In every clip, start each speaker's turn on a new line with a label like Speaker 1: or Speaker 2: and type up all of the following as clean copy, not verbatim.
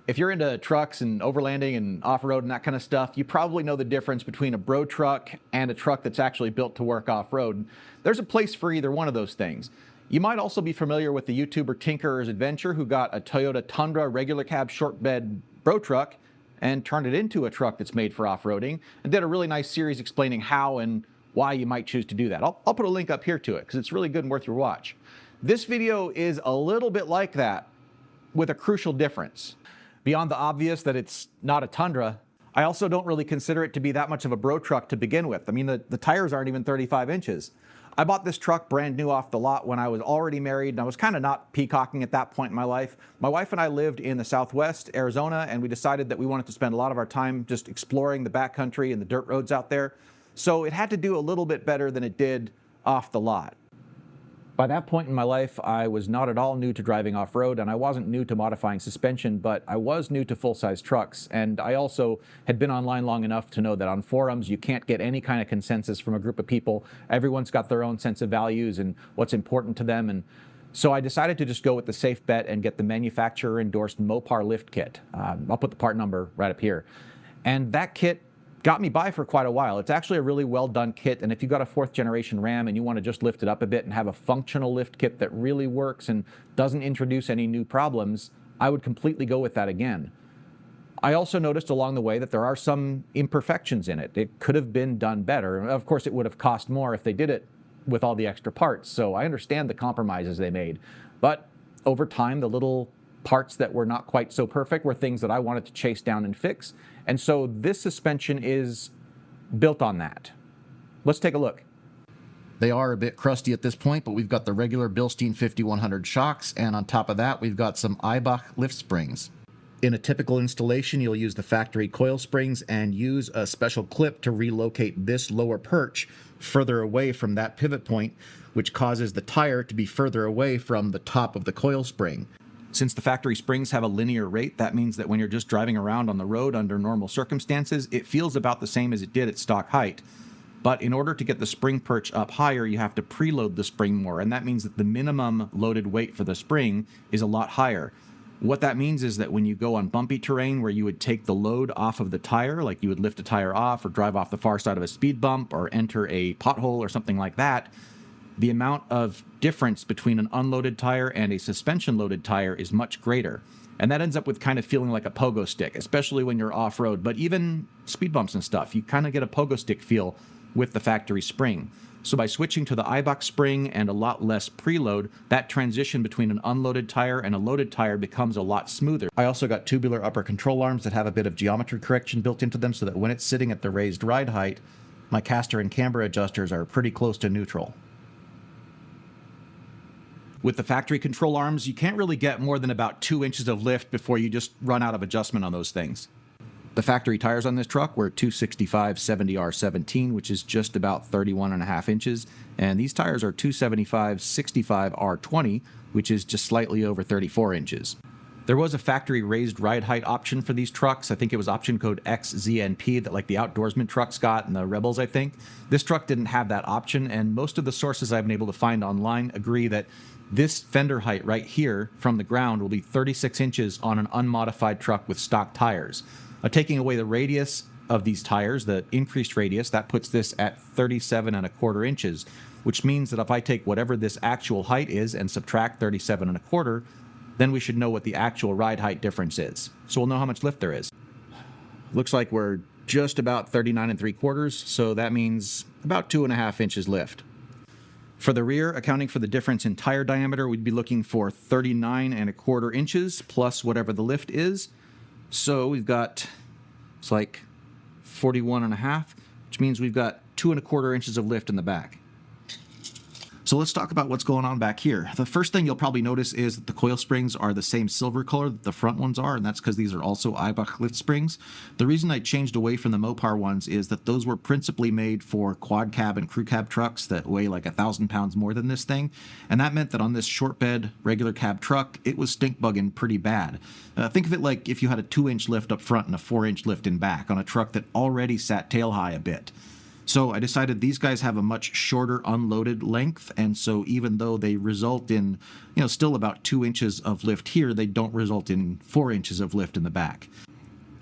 Speaker 1: If you're into trucks and overlanding and off-road and that kind of stuff, you probably know the difference between a bro truck and a truck that's actually built to work off-road. There's a place for either one of those things. You might also be familiar with the YouTuber Tinkerer's Adventure, who got a Toyota Tundra regular cab short bed bro truck and turned it into a truck that's made for off-roading, and did a really nice series explaining how and why you might choose to do that. I'll put a link up here to it because it's really good and worth your watch. This video is a little bit like that, with a crucial difference. Beyond the obvious that it's not a Tundra, I also don't really consider it to be that much of a bro truck to begin with. I mean, the tires aren't even 35 inches. I bought this truck brand new off the lot when I was already married, and I was kind of not peacocking at that point in my life. My wife and I lived in the Southwest, Arizona, and we decided that we wanted to spend a lot of our time just exploring the backcountry and the dirt roads out there. So it had to do a little bit better than it did off the lot. By that point in my life, I was not at all new to driving off-road, and I wasn't new to modifying suspension, but I was new to full-size trucks, and I also had been online long enough to know that on forums you can't get any kind of consensus from a group of people. Everyone's got their own sense of values and what's important to them, and so I decided to just go with the safe bet and get the manufacturer-endorsed Mopar lift kit. I'll put the part number right up here. And that kit got me by for quite a while. It's actually a really well done kit, and if you've got a 4th generation Ram and you want to just lift it up a bit and have a functional lift kit that really works and doesn't introduce any new problems, I would completely go with that again. I also noticed along the way that there are some imperfections in it. It could have been done better. Of course, it would have cost more if they did it with all the extra parts, so I understand the compromises they made. But over time, the little parts that were not quite so perfect were things that I wanted to chase down and fix. And so this suspension is built on that. Let's take a look. They are a bit crusty at this point, but we've got the regular Bilstein 5100 shocks, and on top of that, we've got some Eibach lift springs. In a typical installation, you'll use the factory coil springs and use a special clip to relocate this lower perch further away from that pivot point, which causes the tire to be further away from the top of the coil spring. Since the factory springs have a linear rate, that means that when you're just driving around on the road under normal circumstances, it feels about the same as it did at stock height. But in order to get the spring perch up higher, you have to preload the spring more, and that means that the minimum loaded weight for the spring is a lot higher. What that means is that when you go on bumpy terrain where you would take the load off of the tire, like you would lift a tire off or drive off the far side of a speed bump or enter a pothole or something like that, the amount of difference between an unloaded tire and a suspension-loaded tire is much greater. And that ends up with kind of feeling like a pogo stick, especially when you're off-road. But even speed bumps and stuff, you kind of get a pogo stick feel with the factory spring. So by switching to the Eibach spring and a lot less preload, that transition between an unloaded tire and a loaded tire becomes a lot smoother. I also got tubular upper control arms that have a bit of geometry correction built into them so that when it's sitting at the raised ride height, my caster and camber adjusters are pretty close to neutral. With the factory control arms, you can't really get more than about 2 inches of lift before you just run out of adjustment on those things. The factory tires on this truck were 265/70R17, which is just about 31.5 inches, and these tires are 275/65R20, which is just slightly over 34 inches. There was a factory raised ride height option for these trucks. I think it was option code XZNP that like the outdoorsman trucks got and the Rebels, I think. This truck didn't have that option, and most of the sources I've been able to find online agree that this fender height right here from the ground will be 36 inches on an unmodified truck with stock tires. Taking away the radius of these tires, the increased radius, that puts this at 37.25 inches, which means that if I take whatever this actual height is and subtract 37.25, then we should know what the actual ride height difference is. So we'll know how much lift there is. Looks like we're just about 39.75, so that means about 2.5 inches lift. For the rear, accounting for the difference in tire diameter, we'd be looking for 39.25 inches plus whatever the lift is. So we've got, it's like 41.5, which means we've got 2.25 inches of lift in the back. So let's talk about what's going on back here. The first thing you'll probably notice is that the coil springs are the same silver color that the front ones are, and that's because these are also Eibach lift springs. The reason I changed away from the Mopar ones is that those were principally made for quad cab and crew cab trucks that weigh like 1,000 pounds more than this thing, and that meant that on this short bed regular cab truck, it was stink bugging pretty bad. Think of it like if you had a 2-inch lift up front and a 4-inch lift in back on a truck that already sat tail high a bit. So I decided these guys have a much shorter unloaded length, and so even though they result in, still about 2 inches of lift here, they don't result in 4 inches of lift in the back.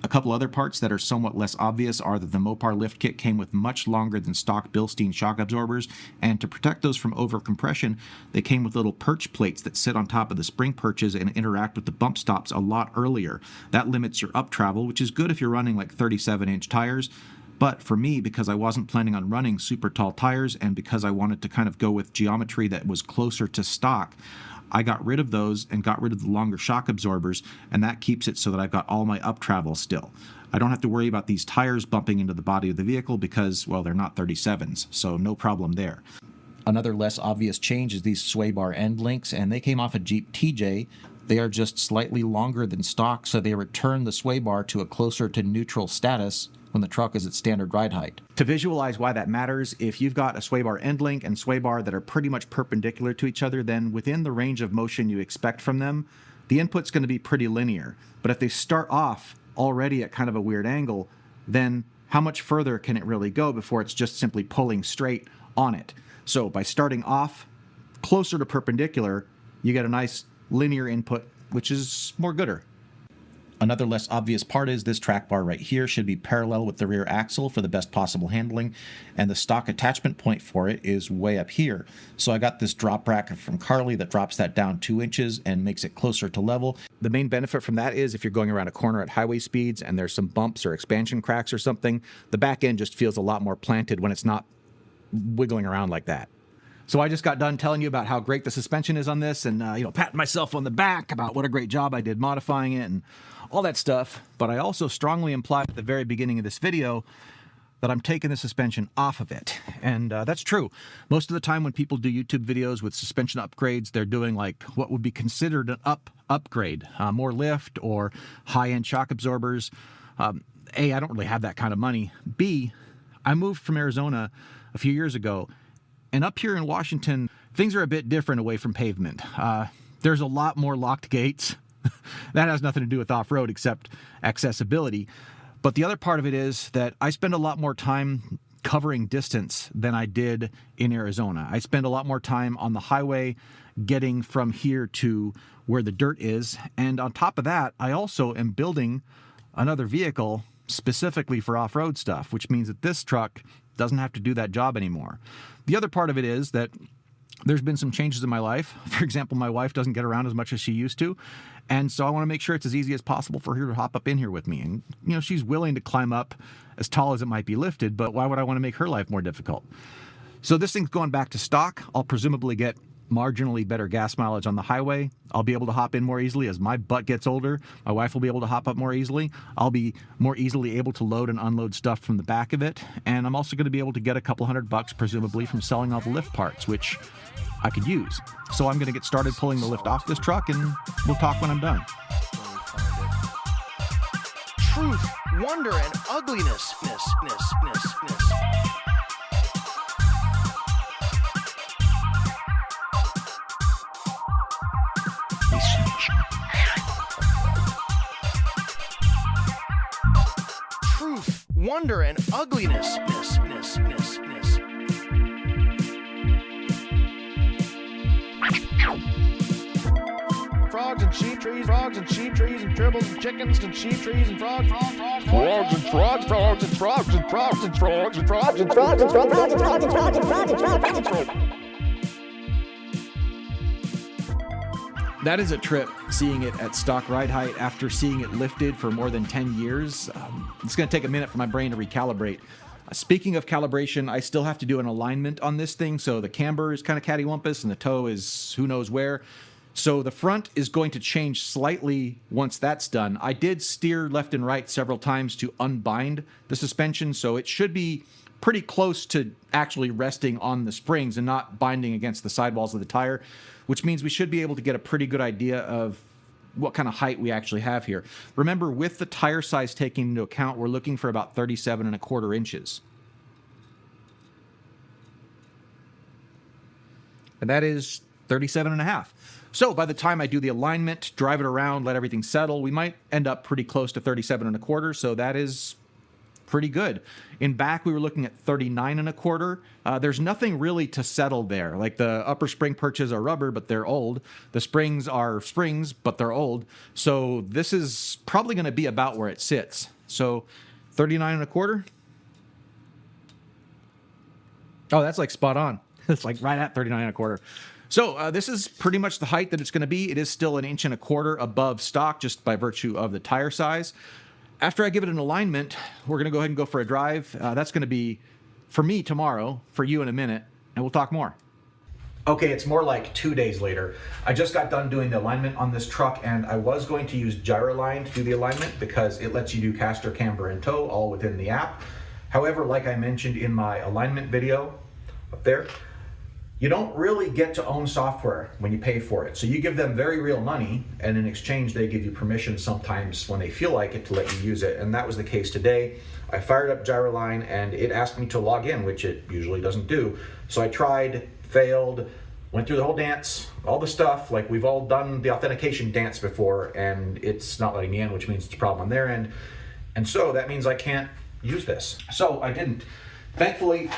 Speaker 1: A couple other parts that are somewhat less obvious are that the Mopar lift kit came with much longer than stock Bilstein shock absorbers, and to protect those from over-compression, they came with little perch plates that sit on top of the spring perches and interact with the bump stops a lot earlier. That limits your up travel, which is good if you're running like 37-inch tires. But for me, because I wasn't planning on running super tall tires and because I wanted to kind of go with geometry that was closer to stock, I got rid of those and got rid of the longer shock absorbers, and that keeps it so that I've got all my up travel still. I don't have to worry about these tires bumping into the body of the vehicle because, well, they're not 37s, so no problem there. Another less obvious change is these sway bar end links, and they came off a Jeep TJ. They are just slightly longer than stock, so they return the sway bar to a closer to neutral status when the truck is at standard ride height. To visualize why that matters, if you've got a sway bar end link and sway bar that are pretty much perpendicular to each other, then within the range of motion you expect from them, the input's going to be pretty linear. But if they start off already at kind of a weird angle, then how much further can it really go before it's just simply pulling straight on it? So by starting off closer to perpendicular, you get a nice linear input, which is more gooder. Another less obvious part is this track bar right here should be parallel with the rear axle for the best possible handling, and the stock attachment point for it is way up here. So I got this drop bracket from Carly that drops that down 2 inches and makes it closer to level. The main benefit from that is if you're going around a corner at highway speeds and there's some bumps or expansion cracks or something, the back end just feels a lot more planted when it's not wiggling around like that. So I just got done telling you about how great the suspension is on this and, patting myself on the back about what a great job I did modifying it and all that stuff. But I also strongly implied at the very beginning of this video that I'm taking the suspension off of it. And that's true. Most of the time when people do YouTube videos with suspension upgrades, they're doing like what would be considered an upgrade, more lift or high-end shock absorbers. A, I don't really have that kind of money. B, I moved from Arizona a few years ago, and up here in Washington, things are a bit different away from pavement. There's a lot more locked gates. That has nothing to do with off-road except accessibility. But the other part of it is that I spend a lot more time covering distance than I did in Arizona. I spend a lot more time on the highway getting from here to where the dirt is. And on top of that, I also am building another vehicle specifically for off-road stuff, which means that this truck doesn't have to do that job anymore. The other part of it is that there's been some changes in my life. For example, my wife doesn't get around as much as she used to. And so I want to make sure it's as easy as possible for her to hop up in here with me. And, she's willing to climb up as tall as it might be lifted, but why would I want to make her life more difficult? So this thing's going back to stock. I'll presumably get marginally better gas mileage on the highway. I'll be able to hop in more easily as my butt gets older. My wife will be able to hop up more easily. I'll be more easily able to load and unload stuff from the back of it. And I'm also going to be able to get a couple $100 presumably from selling all the lift parts, which I could use. So I'm going to get started pulling the lift off this truck, and we'll talk when I'm done.
Speaker 2: Truth, wonder, and ugliness. Truth, wonder, and ugliness. Frogs and sheep trees, and tribbles and chickens and sheep trees and frogs and frogs.
Speaker 1: That is a trip, seeing it at stock ride height after seeing it lifted for more than 10 years. It's going to take a minute for my brain to recalibrate. Speaking of calibration, I still have to do an alignment on this thing, so the camber is kind of cattywampus and the toe is who knows where. So the front is going to change slightly once that's done. I did steer left and right several times to unbind the suspension, so it should be pretty close to actually resting on the springs and not binding against the sidewalls of the tire, which means we should be able to get a pretty good idea of what kind of height we actually have here. Remember, with the tire size taken into account, we're looking for about 37.25 inches. And that is 37.5. So by the time I do the alignment, drive it around, let everything settle, we might end up pretty close to 37.25. So that is pretty good. In back, we were looking at 39 and a quarter. There's nothing really to settle there. Like the upper spring perches are rubber, but they're old. The springs are springs, but they're old. So this is probably going to be about where it sits. So 39 and a quarter. Oh, that's like spot on. It's like right at 39 and a quarter. So this is pretty much the height that it's going to be. It is still 1 1/4 inches above stock just by virtue of the tire size. After I give it an alignment, we're going to go ahead and go for a drive. That's going to be for me tomorrow, for you in a minute, and we'll talk more. Okay, it's more like 2 days later. I just got done doing the alignment on this truck, and I was going to use Gyrolign to do the alignment because it lets you do caster, camber, and tow all within the app. However, like I mentioned in my alignment video up there, you don't really get to own software when you pay for it. So you give them very real money, and in exchange they give you permission sometimes when they feel like it to let you use it, and that was the case today. I fired up Gyrolign and it asked me to log in, which it usually doesn't do. So I tried, failed, went through the whole dance, all the stuff, like we've all done the authentication dance before, and it's not letting me in, which means it's a problem on their end. And so that means I can't use this. So I didn't. Thankfully,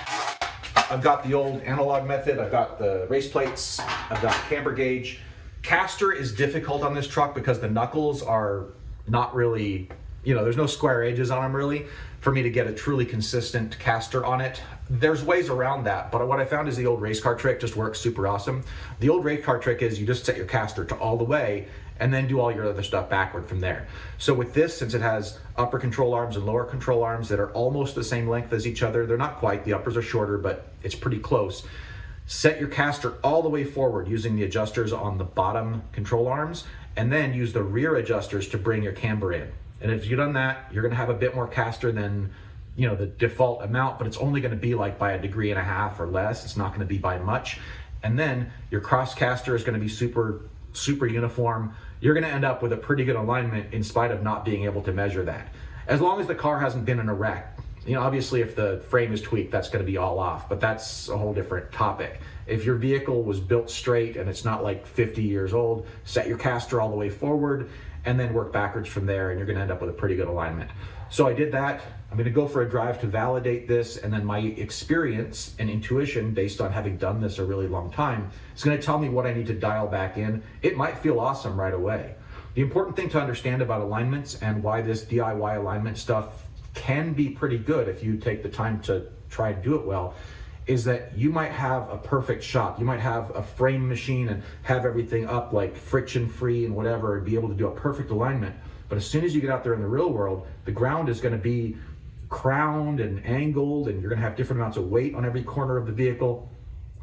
Speaker 1: I've got the old analog method, I've got the race plates, I've got the camber gauge. Caster is difficult on this truck because the knuckles are not really, there's no square edges on them really for me to get a truly consistent caster on it. There's ways around that, but what I found is the old race car trick just works super awesome. The old race car trick is you just set your caster to all the way and then do all your other stuff backward from there. So with this, since it has upper control arms and lower control arms that are almost the same length as each other, they're not quite, the uppers are shorter, but it's pretty close. Set your caster all the way forward using the adjusters on the bottom control arms, and then use the rear adjusters to bring your camber in. And if you've done that, you're gonna have a bit more caster than the default amount, but it's only gonna be like by 1.5 degrees or less. It's not gonna be by much. And then your cross caster is gonna be super uniform. You're gonna end up with a pretty good alignment in spite of not being able to measure that. As long as the car hasn't been in a wreck. Obviously if the frame is tweaked, that's gonna be all off, but that's a whole different topic. If your vehicle was built straight and it's not like 50 years old, set your caster all the way forward and then work backwards from there, and you're gonna end up with a pretty good alignment. So I did that. I'm gonna go for a drive to validate this, and then my experience and intuition, based on having done this a really long time, is gonna tell me what I need to dial back in. It might feel awesome right away. The important thing to understand about alignments and why this DIY alignment stuff can be pretty good if you take the time to try and do it well, is that you might have a perfect shop. You might have a frame machine and have everything up like friction free and whatever and be able to do a perfect alignment. But as soon as you get out there in the real world, the ground is gonna be crowned and angled, and you're gonna have different amounts of weight on every corner of the vehicle.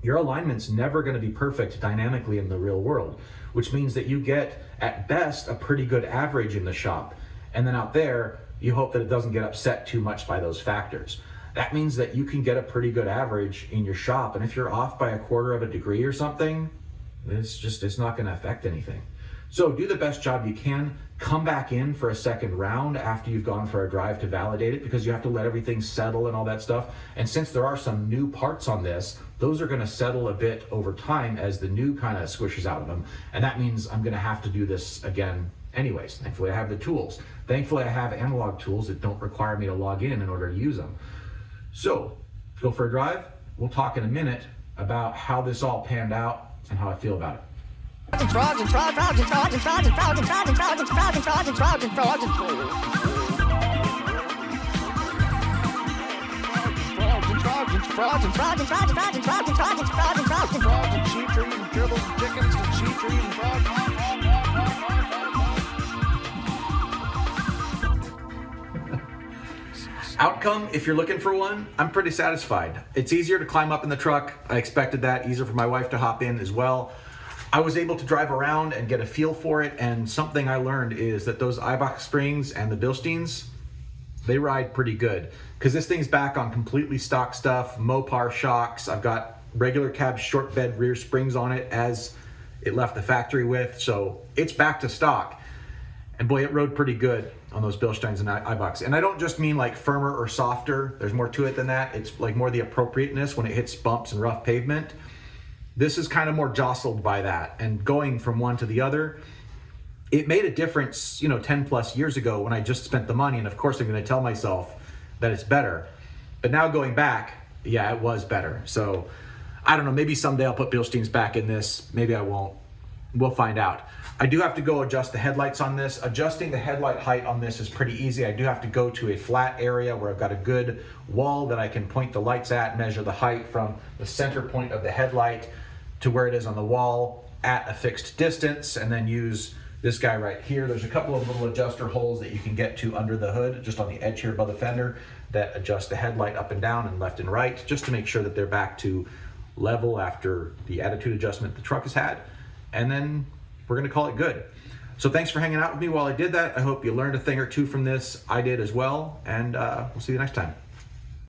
Speaker 1: Your alignment's never gonna be perfect dynamically in the real world, which means that you get, at best, a pretty good average in the shop. And then out there, you hope that it doesn't get upset too much by those factors. That means that you can get a pretty good average in your shop, and if you're off by 1/4 degree or something, it's not gonna affect anything. So do the best job you can. Come back in for a second round after you've gone for a drive to validate it, because you have to let everything settle and all that stuff. And since there are some new parts on this, those are gonna settle a bit over time as the new kind of squishes out of them. And that means I'm gonna have to do this again anyways. Thankfully I have the tools. Thankfully I have analog tools that don't require me to log in order to use them. So go for a drive. We'll talk in a minute about how this all panned out and how I feel about it. Outcome, if you're looking for one, I'm pretty satisfied. It's easier to climb up in the truck. I expected that. Easier for my wife to hop in as well. I was able to drive around and get a feel for it, and something I learned is that those Eibach springs and the Bilsteins, they ride pretty good. Because this thing's back on completely stock stuff, Mopar shocks. I've got regular cab short bed rear springs on it as it left the factory with, so it's back to stock. And boy, it rode pretty good on those Bilsteins and Eibachs. And I don't just mean like firmer or softer. There's more to it than that. It's like more the appropriateness when it hits bumps and rough pavement. This is kind of more jostled by that. And going from one to the other, it made a difference, 10 plus years ago when I just spent the money. And of course I'm gonna tell myself, that it's better. But now going back, yeah, it was better. So I don't know, maybe someday I'll put Bilsteins back in this. Maybe I won't. We'll find out. I do have to go adjust the headlights on this. Adjusting the headlight height on this is pretty easy. I do have to go to a flat area where I've got a good wall that I can point the lights at, measure the height from the center point of the headlight to where it is on the wall at a fixed distance, and then use this guy right here. There's a couple of little adjuster holes that you can get to under the hood, just on the edge here above the fender, that adjust the headlight up and down and left and right, just to make sure that they're back to level after the attitude adjustment the truck has had. And then we're gonna call it good. So thanks for hanging out with me while I did that. I hope you learned a thing or two from this. I did as well, and we'll see you next time.